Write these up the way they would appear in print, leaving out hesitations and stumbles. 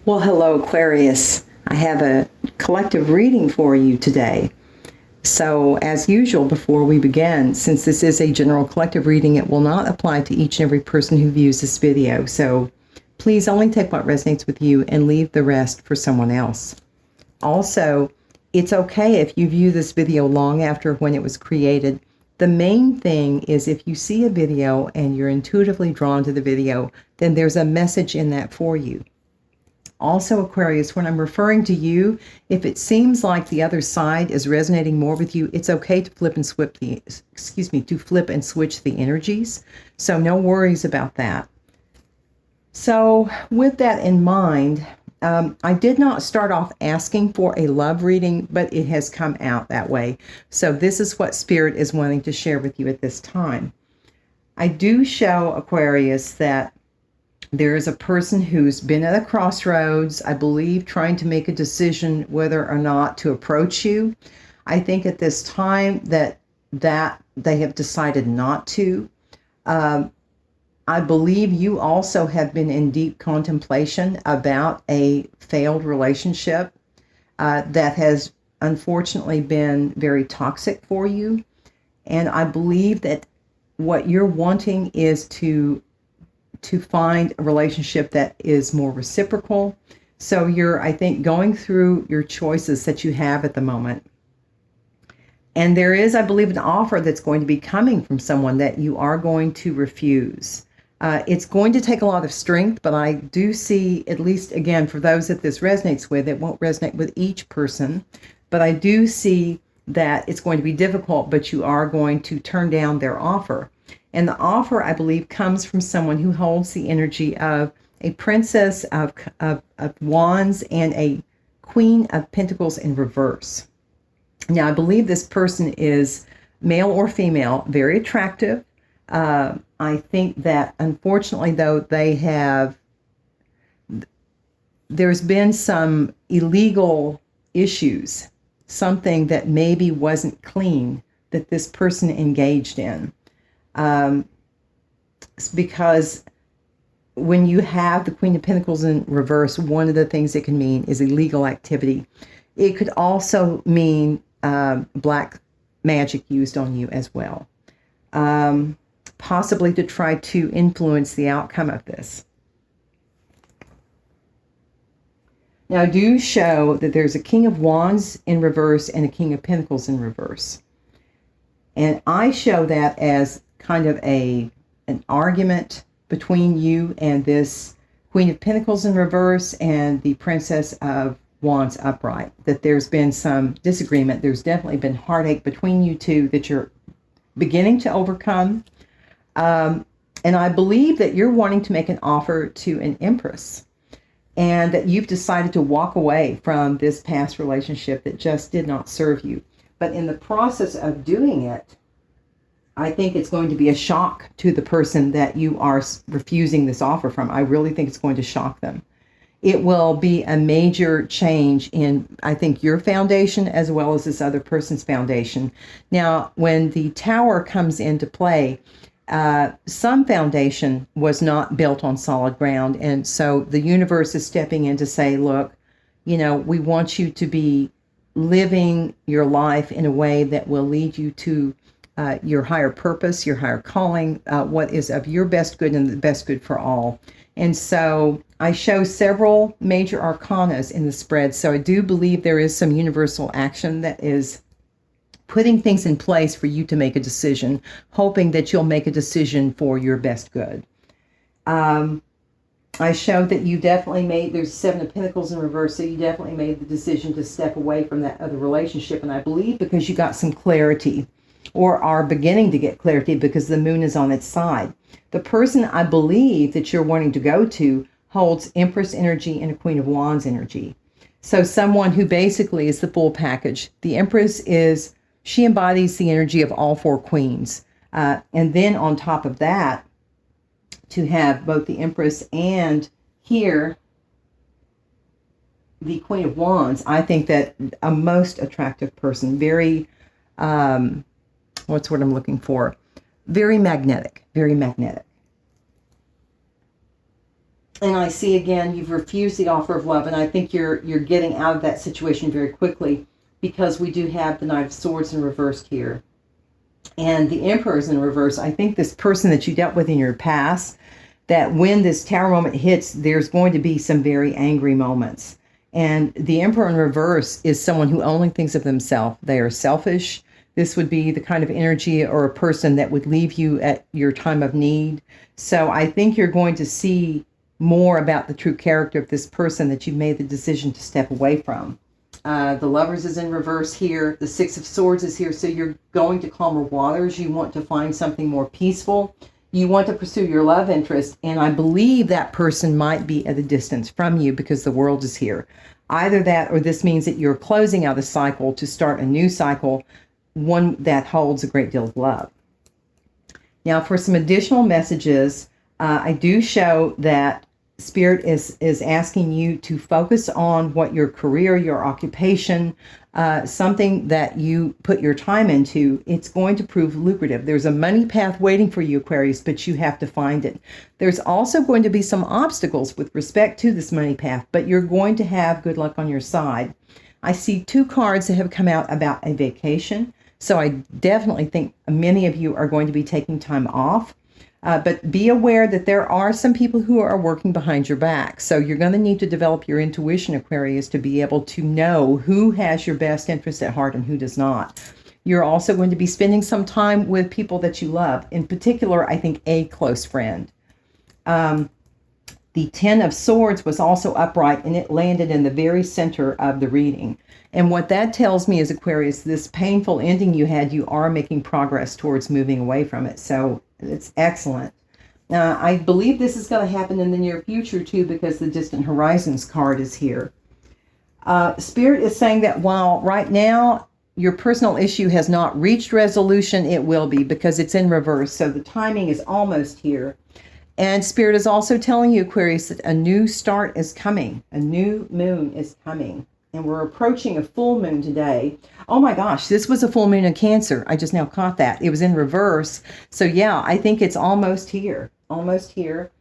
Well, hello, Aquarius. I have a collective reading for you today. So, as usual, before we begin, since this is a general collective reading, it will not apply to each and every person who views this video. So, please only take what resonates with you and leave the rest for someone else. Also, it's okay if you view this video long after when it was created. The main thing is if you see a video and you're intuitively drawn to the video, then there's a message in that for you. Also, Aquarius, when I'm referring to you, if it seems like the other side is resonating more with you, it's okay to flip and switch the energies. So no worries about that. So with that in mind, I did not start off asking for a love reading, but it has come out that way. So this is what Spirit is wanting to share with you at this time. I do show, Aquarius, that there is a person who's been at a crossroads, I believe, trying to make a decision whether or not to approach you. I think at this time that they have decided not to. I believe you also have been in deep contemplation about a failed relationship that has unfortunately been very toxic for you. And I believe that what you're wanting is to find a relationship that is more reciprocal. So you're, I think, going through your choices that you have at the moment. And there is, I believe, an offer that's going to be coming from someone that you are going to refuse. It's going to take a lot of strength, but I do see, at least, again, for those that this resonates with, it won't resonate with each person, but I do see that it's going to be difficult, but you are going to turn down their offer. And the offer, I believe, comes from someone who holds the energy of a princess of wands and a queen of pentacles in reverse. Now, I believe this person is male or female, very attractive. I think that, unfortunately, though, there's been some illegal issues, something that maybe wasn't clean that this person engaged in. Because when you have the Queen of Pentacles in reverse, one of the things it can mean is illegal activity. It could also mean black magic used on you as well, possibly to try to influence the outcome of this. Now, I do show that there's a King of Wands in reverse and a King of Pentacles in reverse. And I show that as kind of an argument between you and this Queen of Pentacles in reverse and the Princess of Wands upright, that there's been some disagreement. There's definitely been heartache between you two that you're beginning to overcome. And I believe that you're wanting to make an offer to an Empress, and that you've decided to walk away from this past relationship that just did not serve you. But in the process of doing it, I think it's going to be a shock to the person that you are refusing this offer from. I really think it's going to shock them. It will be a major change in, I think, your foundation as well as this other person's foundation. Now, when the Tower comes into play, some foundation was not built on solid ground. And so the universe is stepping in to say, look, we want you to be living your life in a way that will lead you to your higher purpose, your higher calling, what is of your best good and the best good for all. And so I show several major arcanas in the spread. So I do believe there is some universal action that is putting things in place for you to make a decision, hoping that you'll make a decision for your best good. I show that you definitely there's Seven of Pentacles in reverse, so you definitely made the decision to step away from that other relationship. And I believe because you got some clarity, or are beginning to get clarity because the moon is on its side. The person I believe that you're wanting to go to holds Empress energy and a Queen of Wands energy. So someone who basically is the full package. The Empress she embodies the energy of all four queens. And then on top of that, to have both the Empress and here, the Queen of Wands, I think that a most attractive person, very, what's what I'm looking for? Very magnetic, very magnetic. And I see again, you've refused the offer of love, and I think you're getting out of that situation very quickly, because we do have the Knight of Swords in reversed here. And the Emperor is in reverse. I think this person that you dealt with in your past, that when this Tower moment hits, there's going to be some very angry moments. And the Emperor in reverse is someone who only thinks of themselves. They are selfish. This would be the kind of energy or a person that would leave you at your time of need. So I think you're going to see more about the true character of this person that you've made the decision to step away from. The Lovers is in reverse here. The Six of Swords is here. So you're going to calmer waters. You want to find something more peaceful. You want to pursue your love interest. And I believe that person might be at a distance from you because the World is here. Either that, or this means that you're closing out a cycle to start a new cycle, one that holds a great deal of love. Now, for some additional messages, I do show that Spirit is asking you to focus on what your career, your occupation, something that you put your time into. It's going to prove lucrative. There's a money path waiting for you, Aquarius, but you have to find it. There's also going to be some obstacles with respect to this money path, but you're going to have good luck on your side. I see 2 cards that have come out about a vacation. So I definitely think many of you are going to be taking time off. But be aware that there are some people who are working behind your back. So you're going to need to develop your intuition, Aquarius, to be able to know who has your best interest at heart and who does not. You're also going to be spending some time with people that you love. In particular, I think a close friend. The Ten of Swords was also upright, and it landed in the very center of the reading. And what that tells me is, Aquarius, this painful ending you had, you are making progress towards moving away from it. So it's excellent. I believe this is going to happen in the near future, too, because the Distant Horizons card is here. Spirit is saying that while right now your personal issue has not reached resolution, it will be, because it's in reverse. So the timing is almost here. And Spirit is also telling you, Aquarius, that a new start is coming. A new moon is coming. And we're approaching a full moon today. Oh my gosh, this was a full moon in Cancer. I just now caught that. It was in reverse. So yeah, I think it's almost here. Almost here.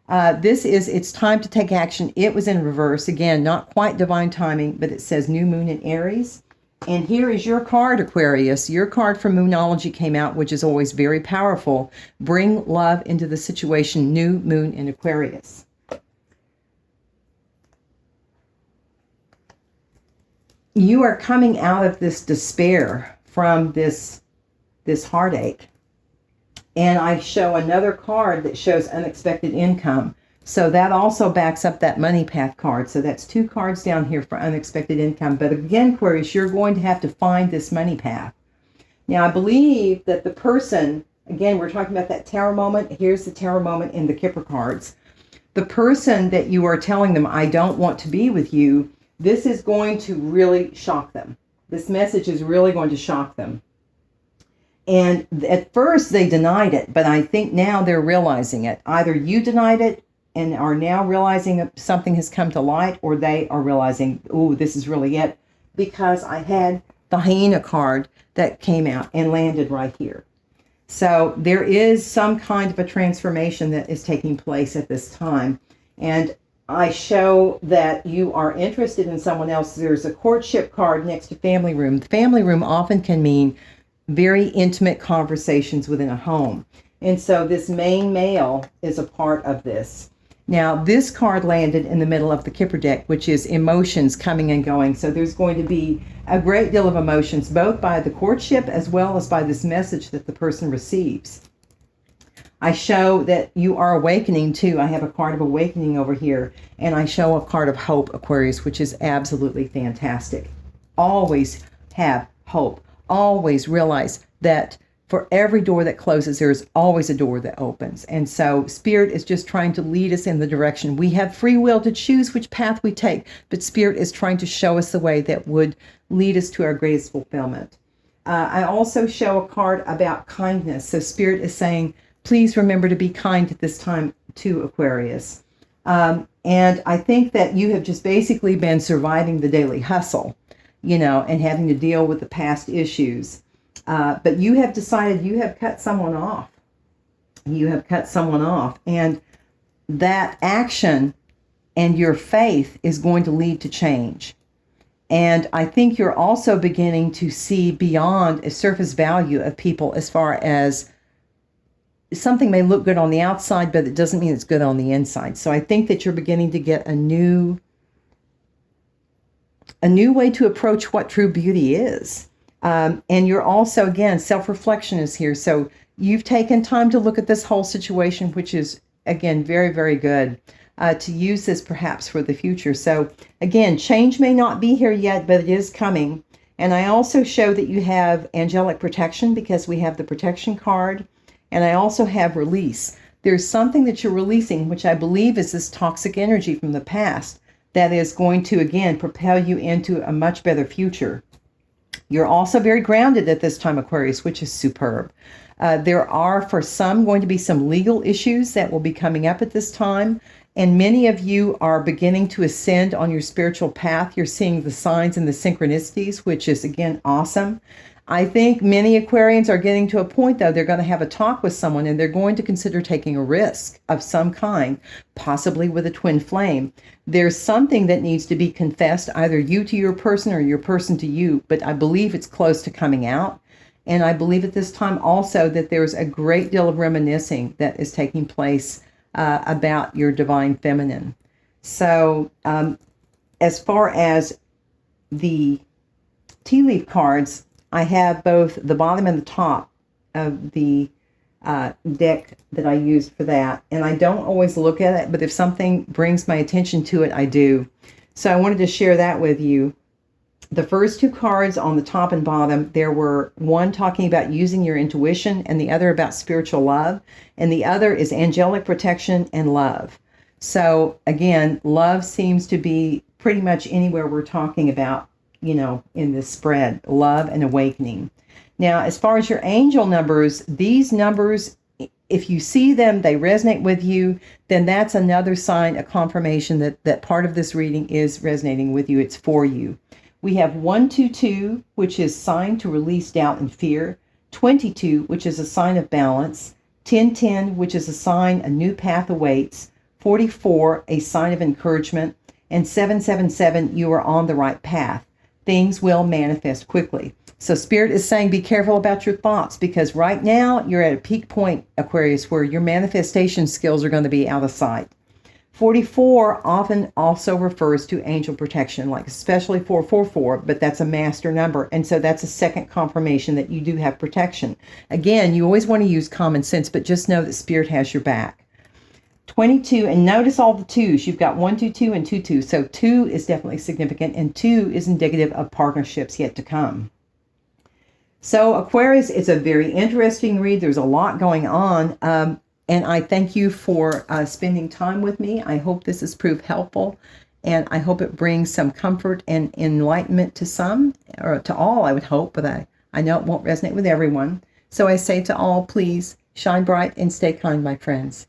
It's time to take action. It was in reverse. Again, not quite divine timing, but it says new moon in Aries. And here is your card, Aquarius. Your card from Moonology came out, which is always very powerful. Bring love into the situation. New moon in Aquarius. You are coming out of this despair from this heartache. And I show another card that shows unexpected income. So that also backs up that money path card. So that's 2 cards down here for unexpected income. But again, Aquarius, you're going to have to find this money path. Now, I believe that the person, again, we're talking about that Tower moment. Here's the Tower moment in the Kipper cards. The person that you are telling them, I don't want to be with you, this is going to really shock them. This message is really going to shock them. And at first they denied it, but I think now they're realizing it. Either you denied it and are now realizing that something has come to light, or they are realizing, oh, this is really it, because I had the hyena card that came out and landed right here. So there is some kind of a transformation that is taking place at this time. And I show that you are interested in someone else. There's a courtship card next to family room. The family room often can mean very intimate conversations within a home. And so this main male is a part of this. Now, this card landed in the middle of the Kipper deck, which is emotions coming and going. So there's going to be a great deal of emotions, both by the courtship as well as by this message that the person receives. I show that you are awakening too. I have a card of awakening over here, and I show a card of hope, Aquarius, which is absolutely fantastic. Always have hope. Always realize that for every door that closes, there is always a door that opens. And so Spirit is just trying to lead us in the direction. We have free will to choose which path we take, but Spirit is trying to show us the way that would lead us to our greatest fulfillment. I also show a card about kindness. So Spirit is saying, please remember to be kind at this time to Aquarius. And I think that you have just basically been surviving the daily hustle, and having to deal with the past issues. But you have decided you have cut someone off. You have cut someone off. And that action and your faith is going to lead to change. And I think you're also beginning to see beyond a surface value of people, as far as something may look good on the outside, but it doesn't mean it's good on the inside. So I think that you're beginning to get a new way to approach what true beauty is. And you're also, again, self-reflection is here. So you've taken time to look at this whole situation, which is, again, very, very good. To use this perhaps for the future. So again, change may not be here yet, but it is coming. And I also show that you have angelic protection, because we have the protection card. And I also have release. There's something that you're releasing, which I believe is this toxic energy from the past, that is going to, again, propel you into a much better future. You're also very grounded at this time, Aquarius, which is superb. There are, for some, going to be some legal issues that will be coming up at this time. And many of you are beginning to ascend on your spiritual path. You're seeing the signs and the synchronicities, which is, again, awesome. I think many Aquarians are getting to a point, though, they're going to have a talk with someone and they're going to consider taking a risk of some kind, possibly with a twin flame. There's something that needs to be confessed, either you to your person or your person to you, but I believe it's close to coming out. And I believe at this time also that there's a great deal of reminiscing that is taking place about your divine feminine. So as far as the tea leaf cards, I have both the bottom and the top of the deck that I used for that. And I don't always look at it, but if something brings my attention to it, I do. So I wanted to share that with you. The first two cards on the top and bottom, there were one talking about using your intuition and the other about spiritual love. And the other is angelic protection and love. So again, love seems to be pretty much anywhere we're talking about, in this spread, love and awakening. Now, as far as your angel numbers, these numbers, if you see them, they resonate with you, then that's another sign, a confirmation that part of this reading is resonating with you. It's for you. We have 122, which is sign to release doubt and fear. 22, which is a sign of balance. 1010, which is a sign a new path awaits. 44, a sign of encouragement. And 777, you are on the right path. Things will manifest quickly. So Spirit is saying be careful about your thoughts, because right now you're at a peak point, Aquarius, where your manifestation skills are going to be out of sight. 44 often also refers to angel protection, like especially 444, but that's a master number. And so that's a second confirmation that you do have protection. Again, you always want to use common sense, but just know that Spirit has your back. 22, and notice all the twos. You've got 122 and 22. So 2 is definitely significant, and 2 is indicative of partnerships yet to come. So Aquarius, it's a very interesting read. There's a lot going on. And I thank you for spending time with me. I hope this has proved helpful, and I hope it brings some comfort and enlightenment to some, or to all, I would hope, but I know it won't resonate with everyone. So I say to all, please shine bright and stay kind, my friends.